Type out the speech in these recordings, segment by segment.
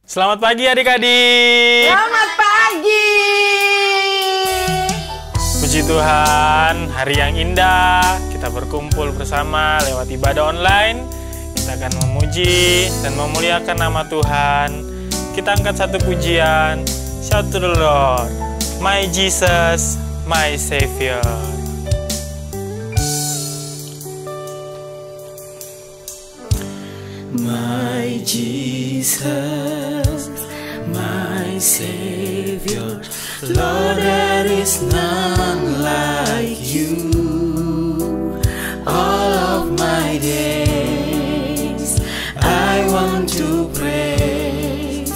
Selamat pagi adik-adik. Selamat pagi. Puji Tuhan, hari yang indah. Kita berkumpul bersama lewat ibadah online. Kita akan memuji dan memuliakan nama Tuhan. Kita angkat satu pujian. Shout to the Lord. My Jesus, my Savior. My Jesus, my Savior, Lord, there is none like you. All of my days, I want to praise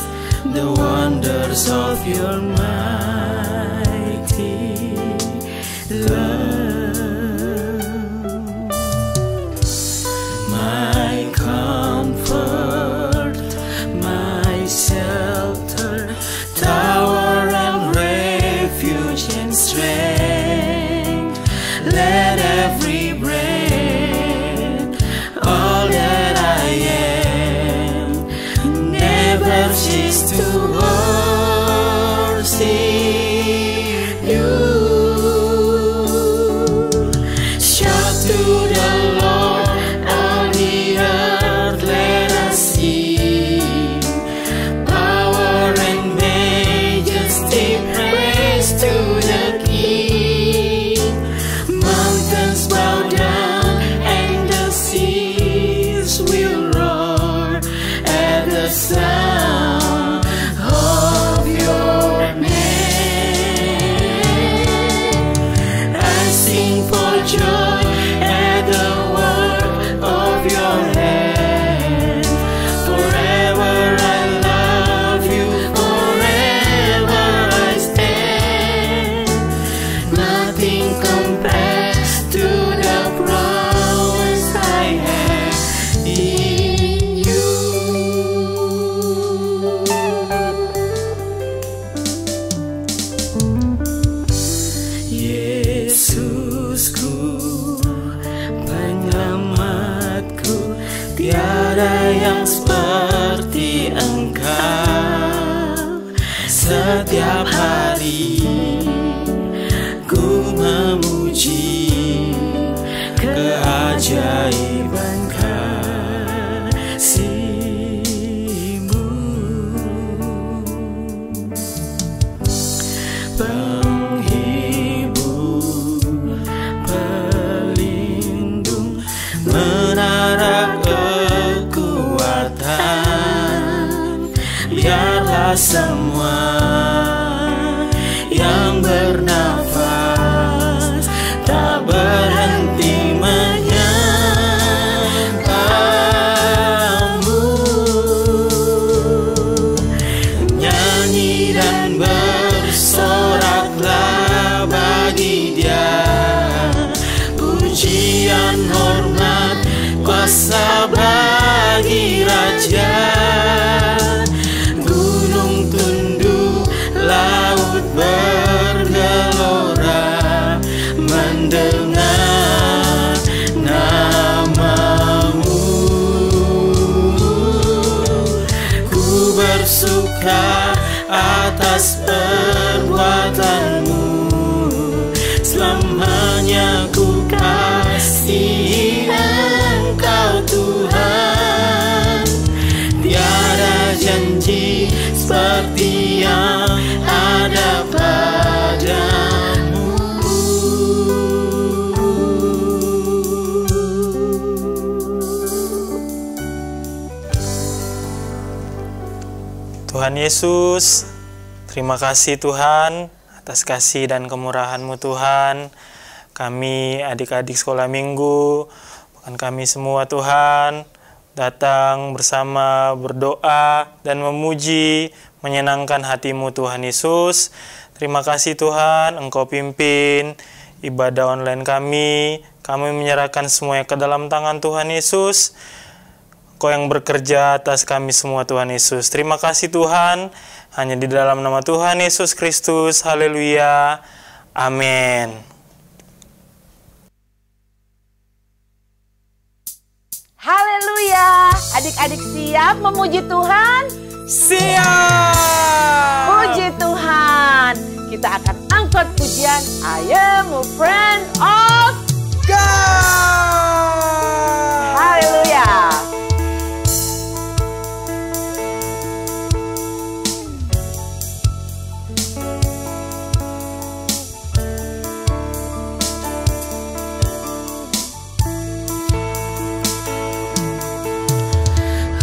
the wonders of your mighty love. My comfort, my shelter, tower and refuge and strength. Let every breath, all that I am, never cease to worship you. Shout to the Lord, all the earth, let us sing. Power and majesty, praise to the King. Mountains bow down and the seas will roar at the sound of your name. I sing for joy at the work of your hand. Forever I love you, forever I stand. Nothing compares to the prowess I have in you. Yesusku, penyelamatku, tiada yang seperti Engkau. Setiap hari ku memuji keajaiban kasih-Mu. Penghibur, pelindung, menara kekuatan. Biarlah semua yang bernafas tak berhenti menyembah-Mu. Nyanyi dan bersoraklah bagi Dia, pujian, hormat, kuasa bagi Raja. Gunung tunduk, laut bergelora mendengar nama-Mu. Ku bersuka atas perbuatan-Mu, selamanya ku kasihi Engkau Tuhan. Tiada janji seperti yang ada padamu. Tuhan Yesus, terima kasih Tuhan atas kasih dan kemurahan-Mu Tuhan. Kami adik-adik sekolah minggu, bahkan kami semua Tuhan, datang bersama berdoa dan memuji, menyenangkan hati-Mu Tuhan Yesus. Terima kasih Tuhan, Engkau pimpin ibadah online kami. Kami menyerahkan semuanya ke dalam tangan Tuhan Yesus. Engkau yang bekerja atas kami semua Tuhan Yesus. Terima kasih Tuhan, hanya di dalam nama Tuhan Yesus Kristus. Haleluya. Amin. Haleluya. Adik-adik siap memuji Tuhan? Siap. Puji Tuhan. Kita akan angkat pujian I am a friend of God. Haleluya.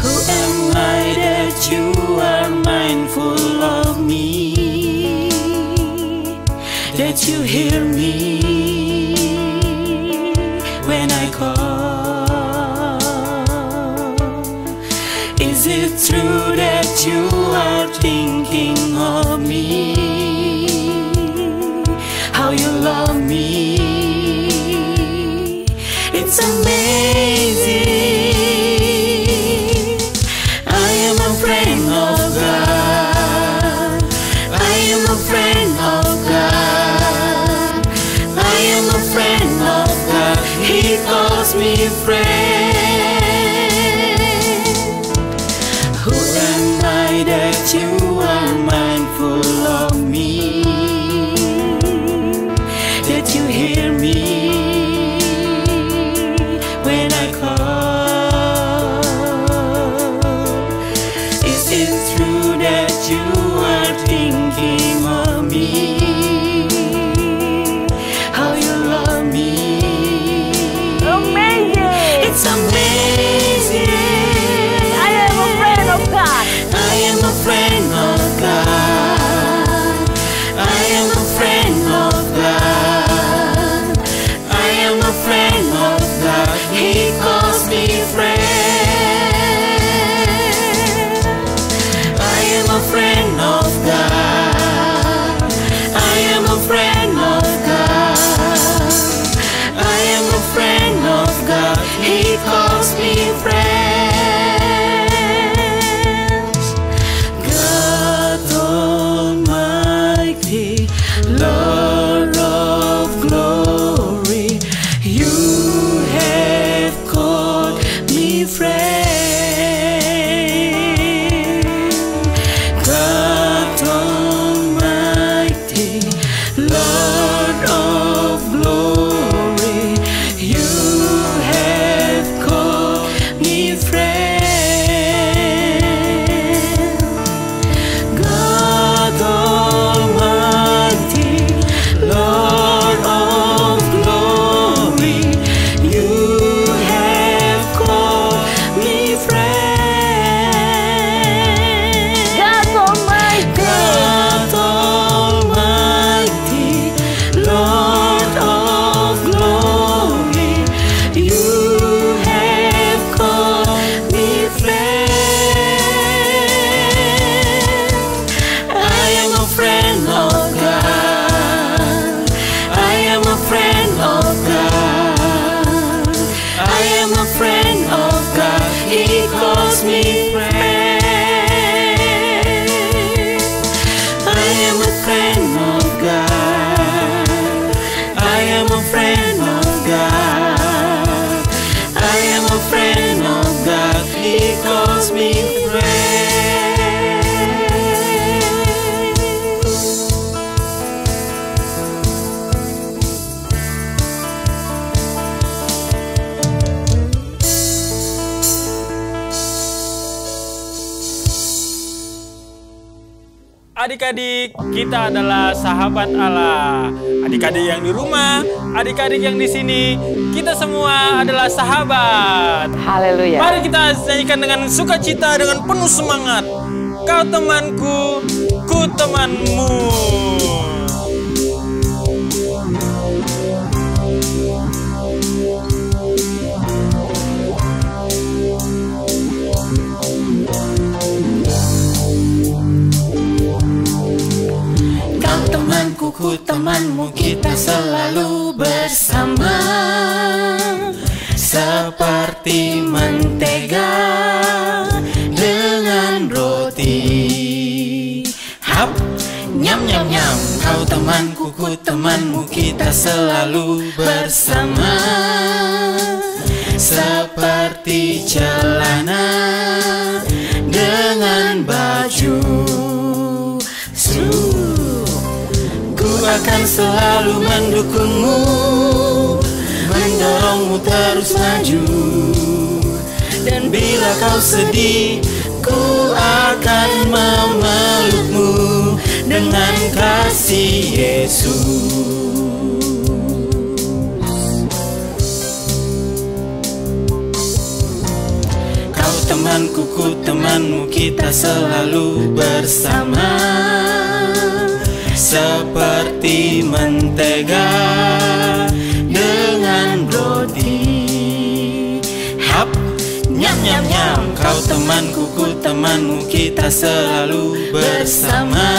Who am I that you are mindful of me, that you hear me when I call? Is it true that you are thinking of me, how you love me? It's amazing. I am a friend of God. I am a friend of God. I am a friend of God. He calls me friend. Who am I that you are mindful of me, that you hear me when I call? Is it true that you are thinking of me, how you love me? Amazing. It's amazing. I am a friend of God. I am a friend of God. I am a friend of God. I am a friend of God. He calls me friend. I am a friend of God. I am a friend of God. I am a friend of God. He calls me friend. God Almighty, Lord of glory, you have called me friend. God Almighty, Lord of glory, you have called me friend. God Almighty, Lord of glory, you have called me friend. God Almighty. God Almighty, Lord of glory, you have called me friend. I am a friend of God. I am a friend of God. I am a friend of God. He calls me friend. I am a friend of God. I am a friend of God. I am a friend of God. He calls me friend. Adik-adik, kita adalah sahabat Allah. Adik-adik yang di rumah, adik-adik yang di sini, kita semua adalah sahabat. Haleluya. Mari kita nyanyikan dengan sukacita, dengan penuh semangat. Kau temanku, ku temanmu. Kau temanku, ku temanmu, kita selalu bersama, seperti mentega dengan roti. Hap, nyam nyam nyam. Kau temanku, ku temanmu, kita selalu bersama, seperti celana dengan baik. akan selalu mendukungmu, mendorongmu terus maju. Dan bila kau sedih, ku akan memelukmu dengan kasih Yesus. Kau temanku, ku temanmu, kita selalu bersama, seperti mentega dengan roti. Hap, nyam nyam nyam. Kau temanku, ku temanmu, kita selalu bersama,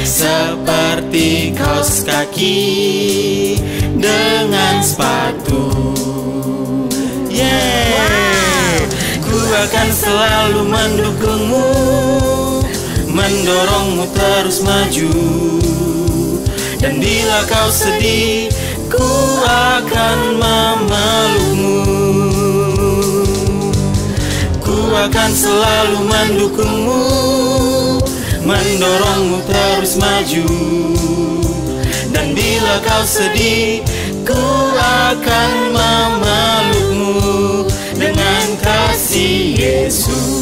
seperti kaos kaki dengan sepatu. Yeah. Ku akan selalu mendukungmu, mendorongmu terus maju. Dan bila kau sedih, ku akan memelukmu. Ku akan selalu mendukungmu, mendorongmu terus maju. Dan bila kau sedih, ku akan memelukmu dengan kasih Yesus.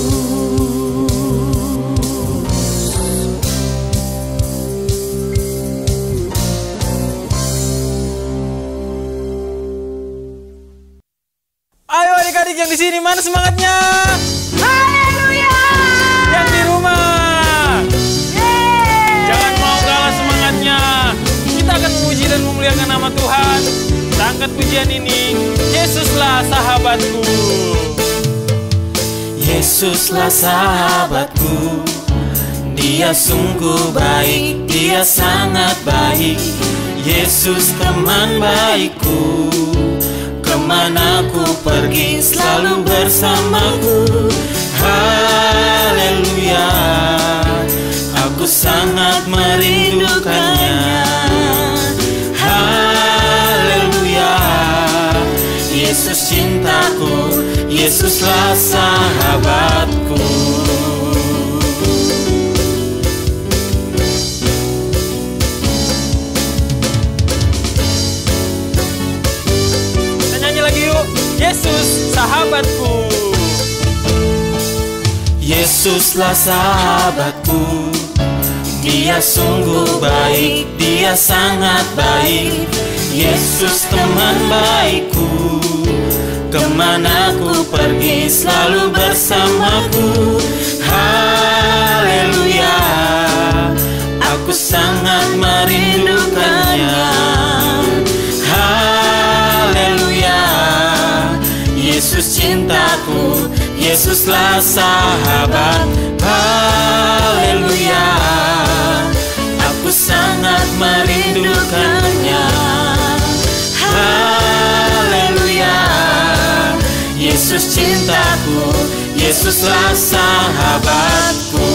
Ayo adik-adik yang di sini, mana semangatnya? Haleluya. Yang di rumah, jangan mau kalah semangatnya. Kita akan memuji dan memuliakan nama Tuhan. Kita angkat pujian ini. Yesuslah sahabatku. Yesuslah sahabatku, Dia sungguh baik, Dia sangat baik. Yesus teman baikku, kemana ku pergi selalu bersamaku. Haleluya, aku sangat merindukannya. Haleluya, Yesus cintaku, Yesuslah sahabatku. Yesus sahabatku. Yesuslah sahabatku, Dia sungguh baik, Dia sangat baik. Yesus teman baikku, kemana ku pergi selalu bersamaku. Haleluya, aku sangat merindukannya. Haleluya, Yesus cintaku, Yesuslah sahabat. Haleluya, aku sangat merindukannya. Haleluya, Yesus cintaku, Yesuslah sahabatku.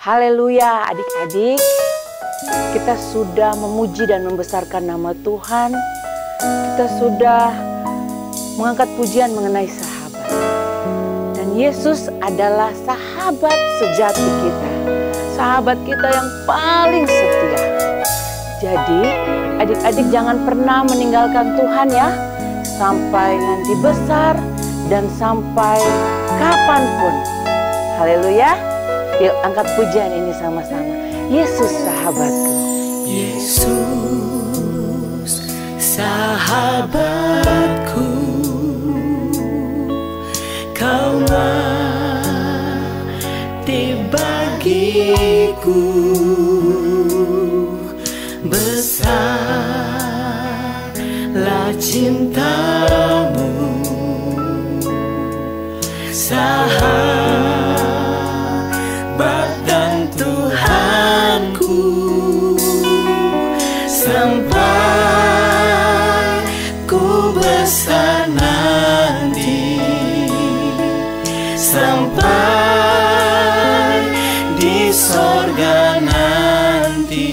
Haleluya, adik-adik, kita sudah memuji dan membesarkan nama Tuhan. Kita sudah mengangkat pujian mengenai sahabat. Dan Yesus adalah sahabat sejati kita, sahabat kita yang paling setia. Jadi adik-adik jangan pernah meninggalkan Tuhan ya, sampai nanti besar dan sampai kapanpun. Haleluya. Yuk angkat pujian ini sama-sama. Yesus sahabatku. Yesus sahabatku, Kau mati bagiku. Besarlah cintamu, sorga nanti,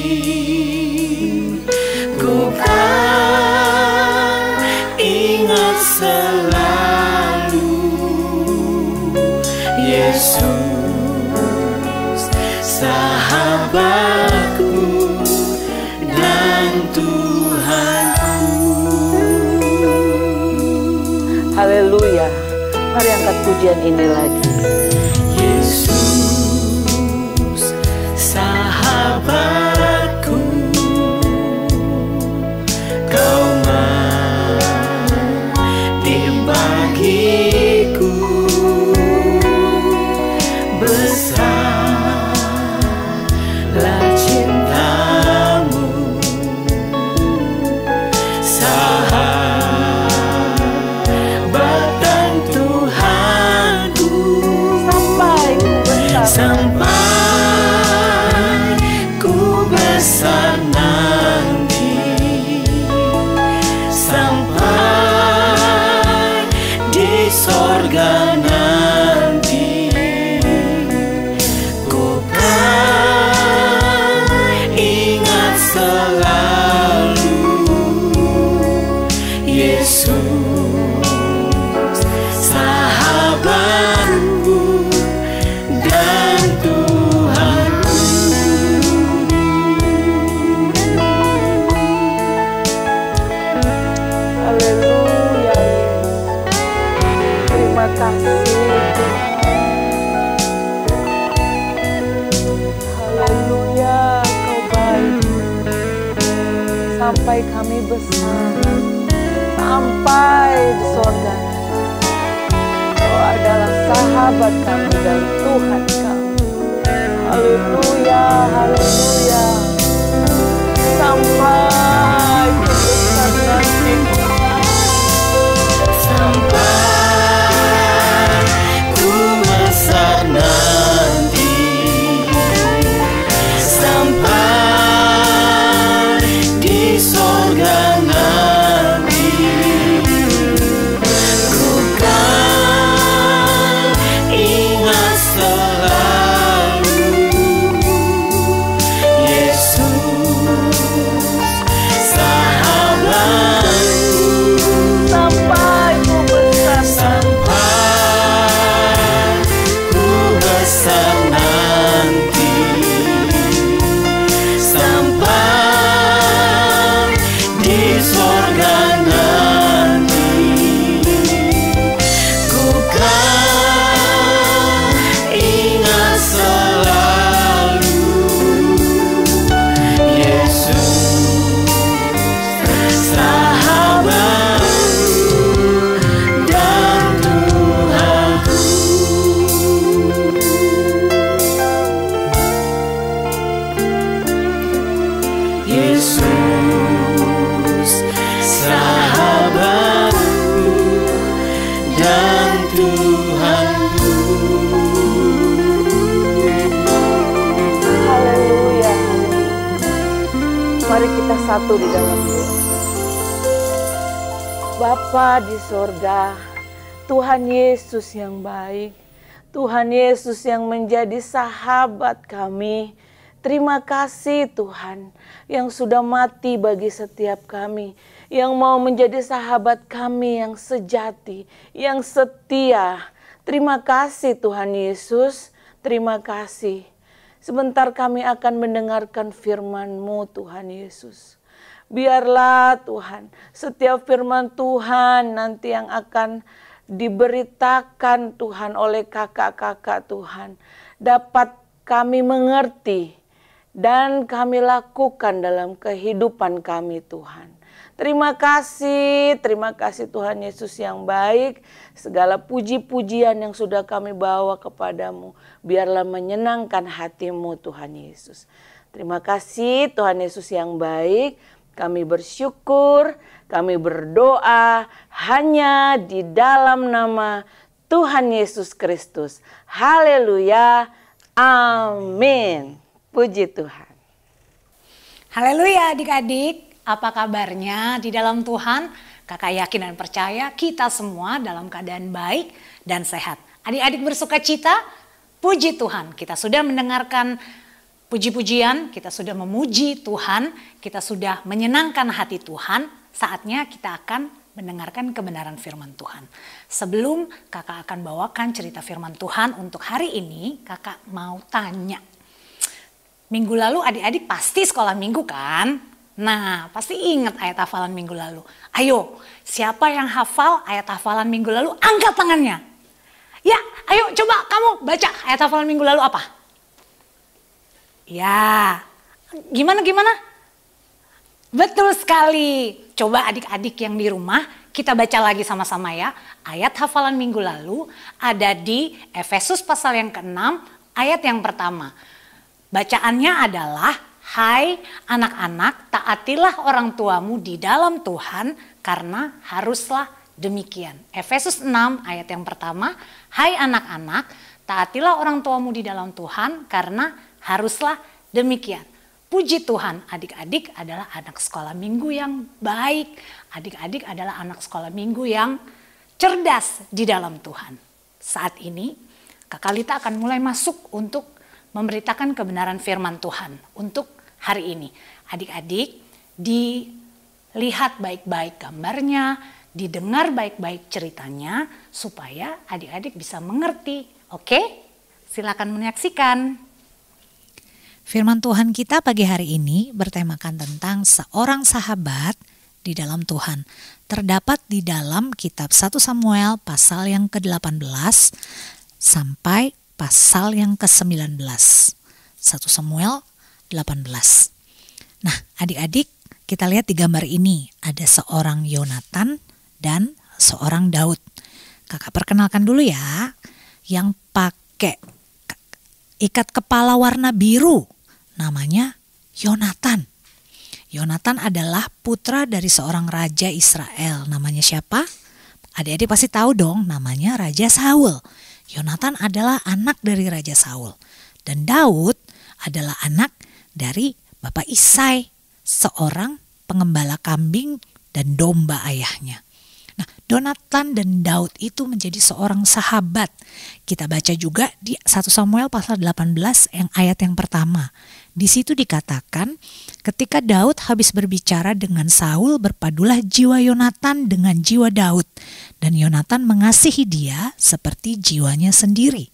ku kan ingat selalu Yesus, sahabatku dan Tuhanku. Haleluya. Mari angkat pujian ini lagi. Yesus, sahabatku, kau mati bagiku, besarlah cintamu, sahabat dan Tuhanku, sampai ku besar nanti, sampai di sorga nanti, ku kan ingat selalu Yesus, sahabatku dan Tuhanku. Haleluya. Terima kasih Tuhan. Haleluya, Kau baik. Sampai kami besar, sampai di sorga. Kau adalah sahabat kami dan Tuhan kami. Haleluya, haleluya. Sampai di besar nanti. Sampai ku besar nanti, sampai di sorga nanti, ku kan ingat selalu Yesus, sahabatku, Sampai ku besar sampai ku besar nanti, sampai di sorga nanti, ku kan ingat selalu Yesus, sahabatku dan Tuhanku. Yesus, sahabatku dan Tuhanku. Haleluya. Mari kita satu di dalam doa. Bapa di sorga, Tuhan Yesus yang baik, Tuhan Yesus yang menjadi sahabat kami. Terima kasih Tuhan yang sudah mati bagi setiap kami, yang mau menjadi sahabat kami yang sejati, yang setia. Terima kasih Tuhan Yesus, terima kasih. Sebentar kami akan mendengarkan firman-Mu Tuhan Yesus. Biarlah Tuhan, setiap firman Tuhan nanti yang akan diberitakan Tuhan oleh kakak-kakak Tuhan, dapat kami mengerti dan kami lakukan dalam kehidupan kami Tuhan. Terima kasih Tuhan Yesus yang baik. Segala puji-pujian yang sudah kami bawa kepadamu, biarlah menyenangkan hatimu Tuhan Yesus. Terima kasih Tuhan Yesus yang baik. Kami bersyukur, kami berdoa hanya di dalam nama Tuhan Yesus Kristus. Haleluya, amin. Puji Tuhan. Haleluya adik-adik, apa kabarnya di dalam Tuhan? Kakak yakin dan percaya kita semua dalam keadaan baik dan sehat. Adik-adik bersuka cita, Puji Tuhan, kita sudah mendengarkan puji-pujian, kita sudah memuji Tuhan, kita sudah menyenangkan hati Tuhan. Saatnya kita akan mendengarkan kebenaran firman Tuhan. Sebelum kakak akan bawakan cerita firman Tuhan untuk hari ini, kakak mau tanya. Minggu lalu adik-adik pasti sekolah minggu kan? Nah, pasti ingat ayat hafalan minggu lalu. Ayo, siapa yang hafal ayat hafalan minggu lalu? Angkat tangannya. Ya, ayo coba kamu baca ayat hafalan minggu lalu apa? Ya, gimana? Betul sekali. Coba adik-adik yang di rumah kita baca lagi sama-sama ya. Ayat hafalan minggu lalu ada di Efesus pasal yang ke-6 ayat yang pertama. Bacaannya adalah, hai anak-anak, taatilah orang tuamu di dalam Tuhan karena haruslah demikian. Efesus 6 ayat yang pertama, hai anak-anak, taatilah orang tuamu di dalam Tuhan karena haruslah demikian. Puji Tuhan, adik-adik adalah anak sekolah minggu yang baik. Adik-adik adalah anak sekolah minggu yang cerdas di dalam Tuhan. Saat ini, Kakak Lita akan mulai masuk untuk memberitakan kebenaran firman Tuhan untuk hari ini. Adik-adik, dilihat baik-baik gambarnya, didengar baik-baik ceritanya supaya adik-adik bisa mengerti. Oke? Silakan menyaksikan. Firman Tuhan kita pagi hari ini bertemakan tentang seorang sahabat di dalam Tuhan. Terdapat di dalam kitab 1 Samuel pasal yang ke-18 sampai pasal yang ke-19. 1 Samuel 18. Nah, adik-adik, kita lihat di gambar ini ada seorang Yonatan dan seorang Daud. Kakak perkenalkan dulu ya, yang pakai ikat kepala warna biru namanya Yonatan. Yonatan adalah putra dari seorang raja Israel. Namanya siapa? Adik-adik pasti tahu dong, namanya Raja Saul. Yonatan adalah anak dari Raja Saul. Dan Daud adalah anak dari Bapak Isai, seorang pengembala kambing dan domba ayahnya. Nah, Yonatan dan Daud itu menjadi seorang sahabat. Kita baca juga di 1 Samuel pasal 18 yang ayat yang pertama. Di situ dikatakan, ketika Daud habis berbicara dengan Saul, berpadulah jiwa Yonatan dengan jiwa Daud. Dan Yonatan mengasihi dia seperti jiwanya sendiri.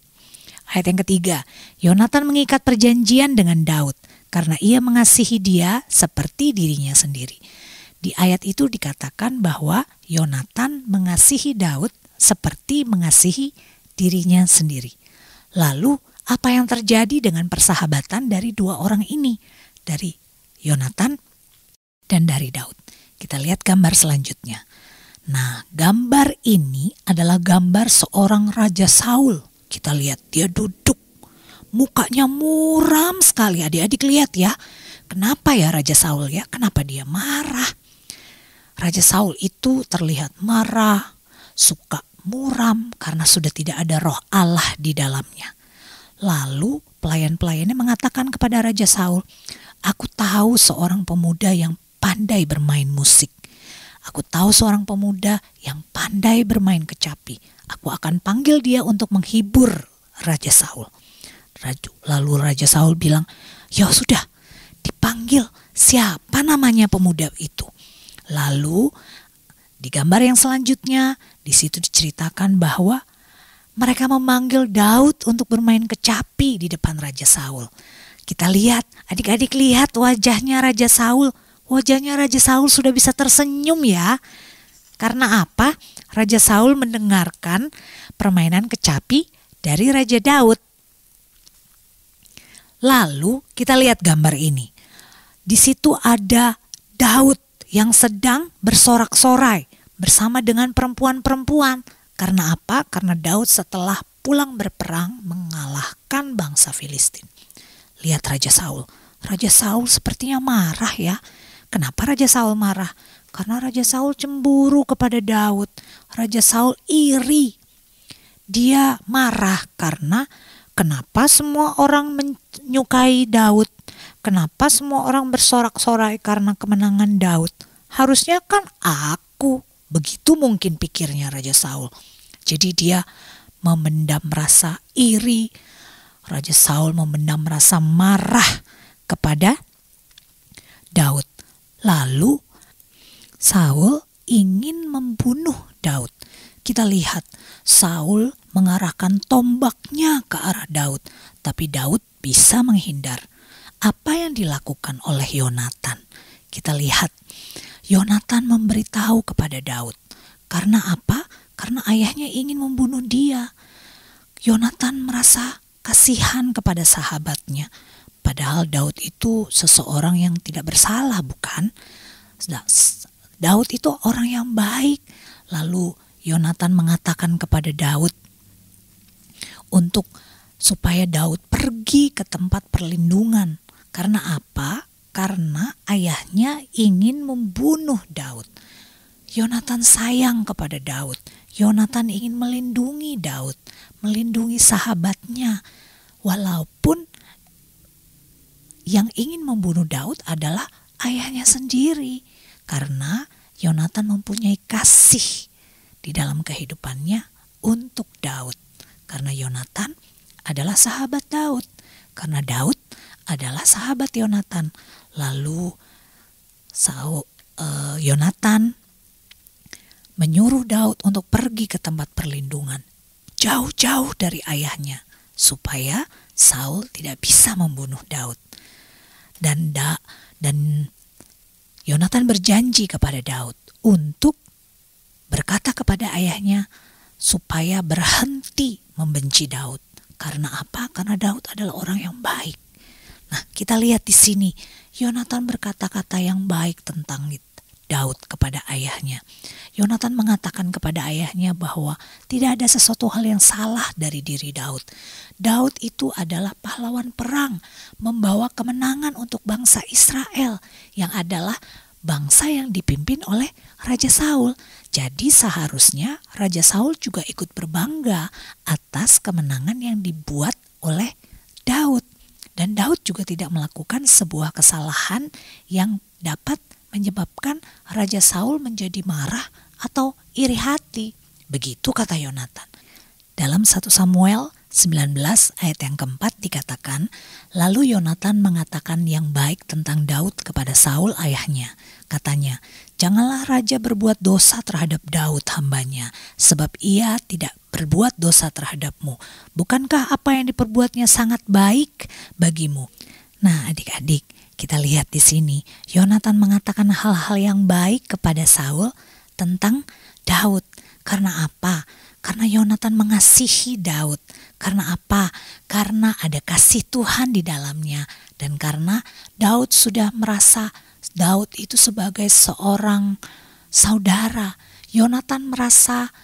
Ayat yang ketiga, Yonatan mengikat perjanjian dengan Daud karena ia mengasihi dia seperti dirinya sendiri. Di ayat itu dikatakan bahwa Yonatan mengasihi Daud seperti mengasihi dirinya sendiri. Lalu apa yang terjadi dengan persahabatan dari dua orang ini? Dari Yonatan dan dari Daud. Kita lihat gambar selanjutnya. Nah, gambar ini adalah gambar seorang Raja Saul. Kita lihat dia duduk. Mukanya muram sekali, adik-adik lihat ya. Kenapa ya Raja Saul ya? Kenapa dia marah? Raja Saul itu terlihat marah, suka muram karena sudah tidak ada roh Allah di dalamnya. Lalu pelayan-pelayannya mengatakan kepada Raja Saul, aku tahu seorang pemuda yang pandai bermain musik. Aku tahu seorang pemuda yang pandai bermain kecapi. Aku akan panggil dia untuk menghibur Raja Saul. Lalu Raja Saul bilang, ya sudah, dipanggil siapa namanya pemuda itu. Lalu di gambar yang selanjutnya di situ diceritakan bahwa mereka memanggil Daud untuk bermain kecapi di depan Raja Saul. Kita lihat, adik-adik lihat wajahnya Raja Saul. Wajahnya Raja Saul sudah bisa tersenyum ya. Karena apa? Raja Saul mendengarkan permainan kecapi dari Raja Daud. Lalu kita lihat gambar ini. Di situ ada Daud yang sedang bersorak-sorai bersama dengan perempuan-perempuan. Karena apa? Karena Daud setelah pulang berperang mengalahkan bangsa Filistin. Lihat Raja Saul. Raja Saul sepertinya marah ya. Kenapa Raja Saul marah? Karena Raja Saul cemburu kepada Daud. Raja Saul iri. Dia marah karena kenapa semua orang menyukai Daud? Kenapa semua orang bersorak-sorai karena kemenangan Daud? Harusnya kan aku. Begitu mungkin pikirnya Raja Saul. Jadi dia memendam rasa iri, Raja Saul memendam rasa marah kepada Daud. Lalu Saul ingin membunuh Daud. Kita lihat Saul mengarahkan tombaknya ke arah Daud, tapi Daud bisa menghindar. Apa yang dilakukan oleh Yonatan? Kita lihat Yonatan memberitahu kepada Daud. Karena apa? Karena ayahnya ingin membunuh dia. Yonatan merasa kasihan kepada sahabatnya. Padahal Daud itu seseorang yang tidak bersalah, bukan? Daud itu orang yang baik. Lalu Yonatan mengatakan kepada Daud untuk supaya Daud pergi ke tempat perlindungan. Karena apa? Karena ayahnya ingin membunuh Daud. Yonatan sayang kepada Daud. Yonatan ingin melindungi Daud, melindungi sahabatnya. Walaupun yang ingin membunuh Daud adalah ayahnya sendiri. Karena Yonatan mempunyai kasih di dalam kehidupannya untuk Daud. Karena Yonatan adalah sahabat Daud. Karena Daud adalah sahabat Yonatan. Lalu Yonatan menyuruh Daud untuk pergi ke tempat perlindungan, jauh-jauh dari ayahnya, supaya Saul tidak bisa membunuh Daud. Dan Yonatan berjanji kepada Daud untuk berkata kepada ayahnya supaya berhenti membenci Daud. Karena apa? Karena Daud adalah orang yang baik. Nah, kita lihat di sini Yonatan berkata-kata yang baik tentang Daud kepada ayahnya. Yonatan mengatakan kepada ayahnya bahwa tidak ada sesuatu hal yang salah dari diri Daud. Daud itu adalah pahlawan perang, membawa kemenangan untuk bangsa Israel yang adalah bangsa yang dipimpin oleh Raja Saul. Jadi seharusnya Raja Saul juga ikut berbangga atas kemenangan yang dibuat oleh Daud. Dan Daud juga tidak melakukan sebuah kesalahan yang dapat menyebabkan Raja Saul menjadi marah atau iri hati. Begitu kata Yonatan. Dalam 1 Samuel 19 ayat yang keempat dikatakan, lalu Yonatan mengatakan yang baik tentang Daud kepada Saul ayahnya. Katanya, janganlah raja berbuat dosa terhadap Daud hambanya, sebab ia tidak berbuat dosa terhadapmu. Bukankah apa yang diperbuatnya sangat baik bagimu? Nah, adik-adik, kita lihat di sini, Yonatan mengatakan hal-hal yang baik kepada Saul tentang Daud. Karena apa? Karena Yonatan mengasihi Daud. Karena apa? Karena ada kasih Tuhan di dalamnya. Dan karena Daud sudah merasa Daud itu sebagai seorang saudara. Yonatan merasa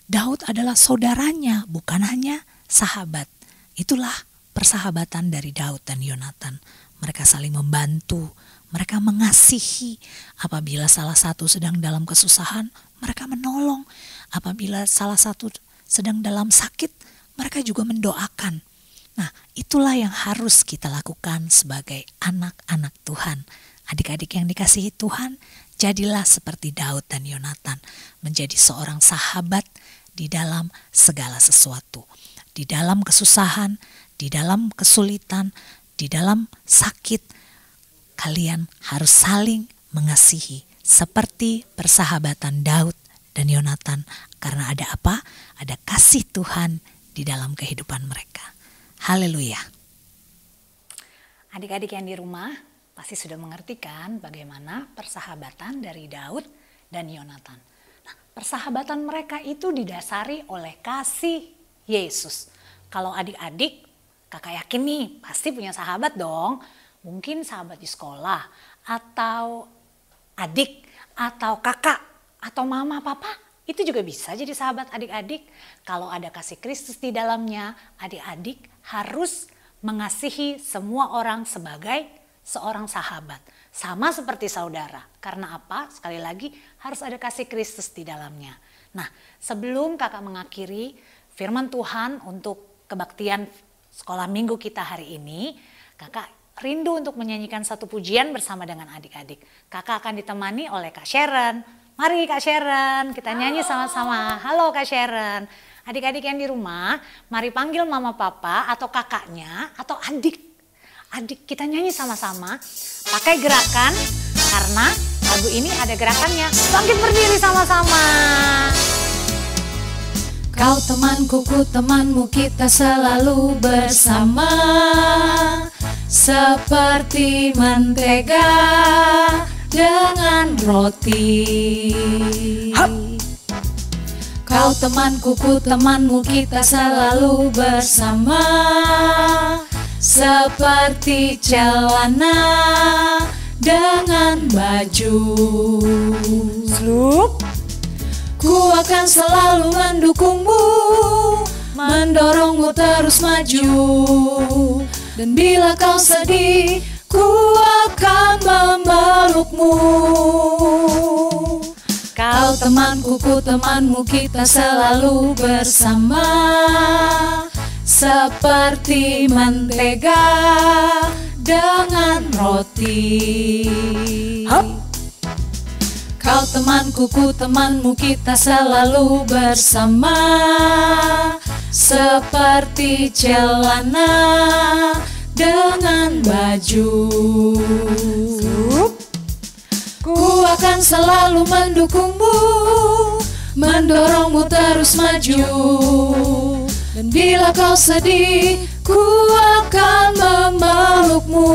Daud adalah saudaranya, bukan hanya sahabat. Itulah persahabatan dari Daud dan Yonatan. Mereka saling membantu, mereka mengasihi. Apabila salah satu sedang dalam kesusahan, mereka menolong. Apabila salah satu sedang dalam sakit, mereka juga mendoakan. Nah, itulah yang harus kita lakukan sebagai anak-anak Tuhan. Adik-adik yang dikasihi Tuhan, jadilah seperti Daud dan Yonatan, menjadi seorang sahabat di dalam segala sesuatu. Di dalam kesusahan, di dalam kesulitan, di dalam sakit, kalian harus saling mengasihi seperti persahabatan Daud dan Yonatan. Karena ada apa? Ada kasih Tuhan di dalam kehidupan mereka. Haleluya. Adik-adik yang di rumah pasti sudah mengerti kan bagaimana persahabatan dari Daud dan Yonatan. Nah, persahabatan mereka itu didasari oleh kasih Yesus. Kalau adik-adik, kakak yakin nih pasti punya sahabat dong. Mungkin sahabat di sekolah, atau adik, atau kakak, atau mama, papa. Itu juga bisa jadi sahabat adik-adik. Kalau ada kasih Kristus di dalamnya, adik-adik harus mengasihi semua orang sebagai seorang sahabat. Sama seperti saudara. Karena apa? Sekali lagi harus ada kasih Kristus di dalamnya. Nah, sebelum kakak mengakhiri firman Tuhan untuk kebaktian sekolah minggu kita hari ini, kakak rindu untuk menyanyikan satu pujian bersama dengan adik-adik. Kakak akan ditemani oleh Kak Sharon. Mari Kak Sharon, kita nyanyi sama-sama. Halo Kak Sharon. Adik-adik yang di rumah, mari panggil mama papa atau kakaknya atau adik. Adik kita nyanyi sama-sama pakai gerakan karena lagu ini ada gerakannya. Bangkit berdiri sama-sama. Kau temanku, ku temanmu, kita selalu bersama. Seperti mentega dengan roti. Kau temanku, ku temanmu, kita selalu bersama. Seperti celana dengan baju. Slup. Ku akan selalu mendukungmu, mendorongmu terus maju. Dan bila kau sedih, ku akan memelukmu. Kau temanku, ku temanmu, kita selalu bersama. Seperti mentega dengan roti. Kau temanku, ku temanmu, kita selalu bersama. Seperti celana dengan baju. Ku akan selalu mendukungmu, mendorongmu terus maju. Dan bila kau sedih, ku akan memelukmu.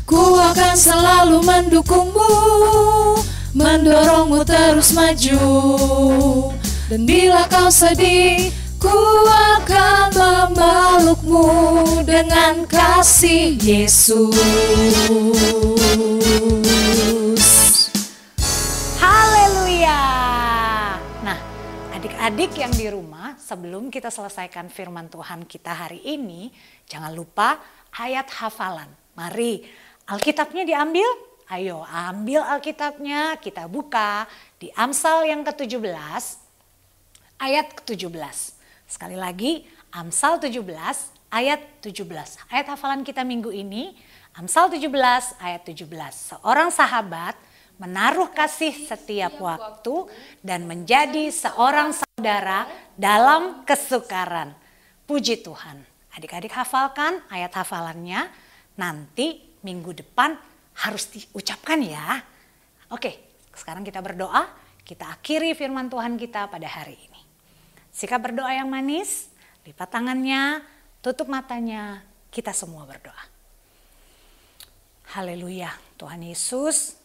Ku akan selalu mendukungmu, mendorongmu terus maju. Dan bila kau sedih, ku akan memelukmu dengan kasih Yesus. Haleluya. Nah, adik-adik yang di rumah, sebelum kita selesaikan firman Tuhan kita hari ini, jangan lupa ayat hafalan. Mari, Alkitabnya diambil. Ayo, ambil Alkitabnya, kita buka di Amsal yang ke-17, ayat ke-17. Sekali lagi, Amsal 17, ayat 17. Ayat hafalan kita minggu ini, Amsal 17, ayat 17. Seorang sahabat menaruh kasih setiap waktu dan menjadi seorang saudara dalam kesukaran. Puji Tuhan. Adik-adik hafalkan ayat hafalannya, nanti minggu depan harus diucapkan ya. Oke, sekarang kita berdoa, kita akhiri firman Tuhan kita pada hari ini. Sikap berdoa yang manis, lipat tangannya, tutup matanya, kita semua berdoa. Haleluya, Tuhan Yesus,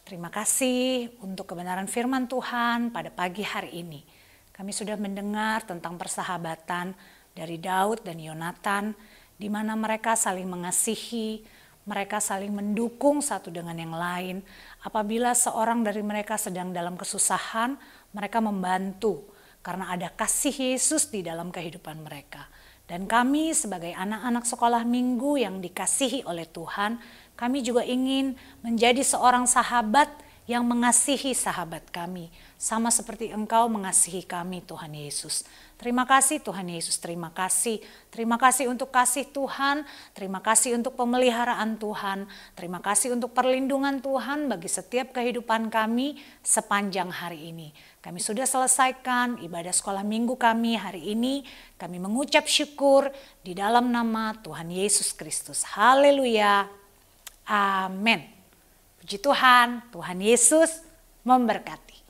terima kasih untuk kebenaran firman Tuhan pada pagi hari ini. Kami sudah mendengar tentang persahabatan dari Daud dan Yonatan, di mana mereka saling mengasihi, mereka saling mendukung satu dengan yang lain. Apabila seorang dari mereka sedang dalam kesusahan, mereka membantu karena ada kasih Yesus di dalam kehidupan mereka. Dan kami sebagai anak-anak sekolah minggu yang dikasihi oleh Tuhan, kami juga ingin menjadi seorang sahabat yang mengasihi sahabat kami. Sama seperti Engkau mengasihi kami, Tuhan Yesus. Terima kasih Tuhan Yesus, terima kasih. Terima kasih untuk kasih Tuhan, terima kasih untuk pemeliharaan Tuhan, terima kasih untuk perlindungan Tuhan bagi setiap kehidupan kami sepanjang hari ini. Kami sudah selesaikan ibadah sekolah minggu kami hari ini, kami mengucap syukur di dalam nama Tuhan Yesus Kristus. Haleluya, amin. Puji Tuhan, Tuhan Yesus memberkati.